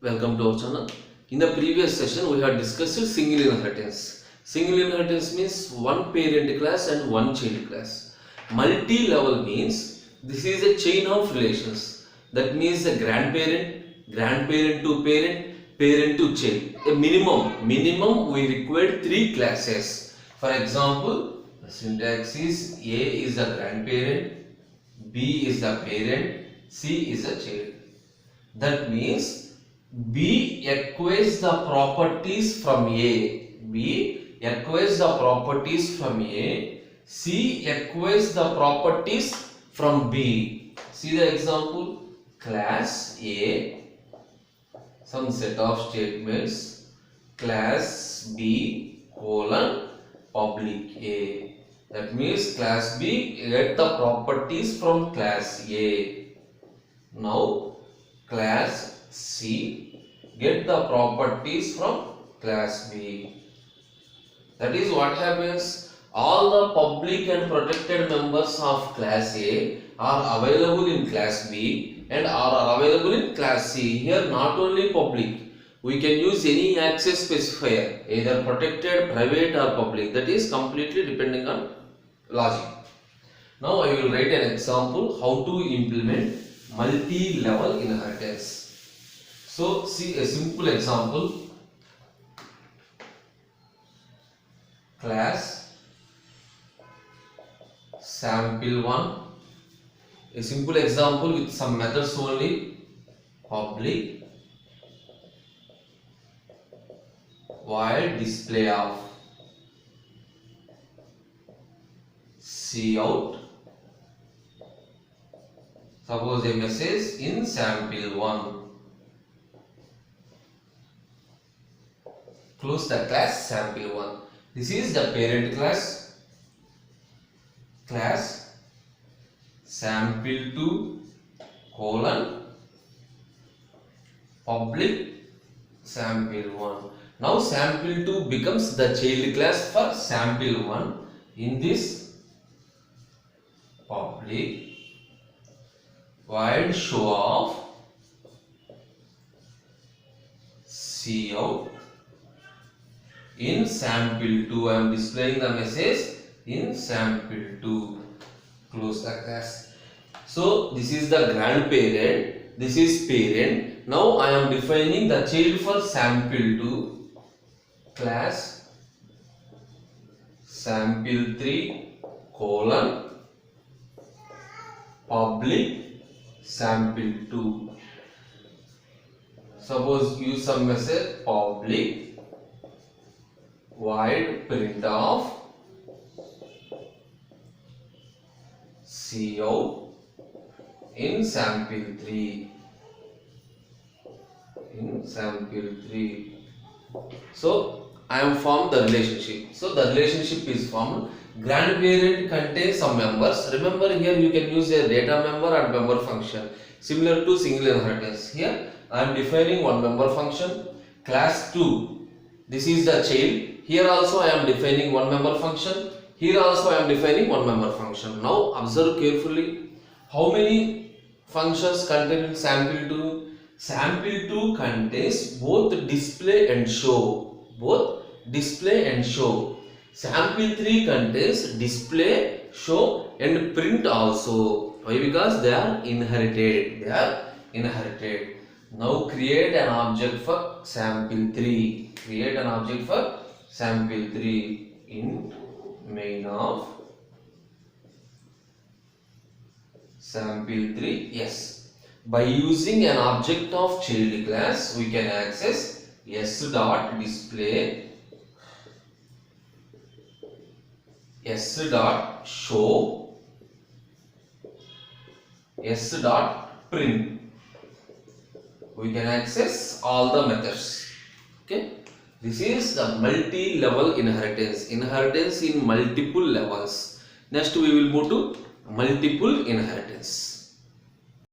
Welcome to our channel. In the previous session, we had discussed single inheritance. Single inheritance means one parent class and one child class. Multi-level means this is a chain of relations. That means a grandparent, grandparent to parent, parent to child. A minimum we require 3 classes. For example, the syntax is A is the grandparent, B is the parent, C is the child. That means B acquires the properties from A. B acquires the properties from A. C acquires the properties from B. See the example. Class A, some set of statements. Class B colon public A. That means class B get the properties from class A. Now class C get the properties from class B. That is what happens. All the public and protected members of class A are available in class B and are available in class C. Here not only public, we can use any access specifier, either protected, private or public. That is completely depending on logic. Now I will write an example how to implement multi-level inheritance. So see a simple example. Class sample 1. A simple example with some methods only. Public void display of cout. Suppose a message in sample 1. Close the class sample 1. This is the parent class. Class sample 2 colon public sample 1. Now sample 2 becomes the child class for sample 1. In this public void show of cout. In sample 2, I am displaying the message in sample 2. Close the class. So this is the grandparent, this is parent. Now I am defining the child for sample 2. Class sample 3 colon public sample 2. Suppose use some message public void print of cout in sample 3. In sample 3. So I am formed the relationship. So the relationship is formed. Grandparent contains some members. Remember here you can use a data member and member function. Similar to single inheritance. Here I am defining one member function. Class 2. This is the child. Here also I am defining one member function. Here also I am defining one member function. Now observe carefully. How many functions contain in sample 2? Sample 2 contains both display and show. Both display and show. Sample 3 contains display, show and print also. Why? Because they are inherited. They are inherited. Now create an object for sample 3. Create an object for sample 3 in main of sample 3. Yes. By using an object of child class, we can access s.display, s.show, s.print. We can access all the methods. Okay. This is the multi-level inheritance. Inheritance in multiple levels. Next we will move to multiple inheritance.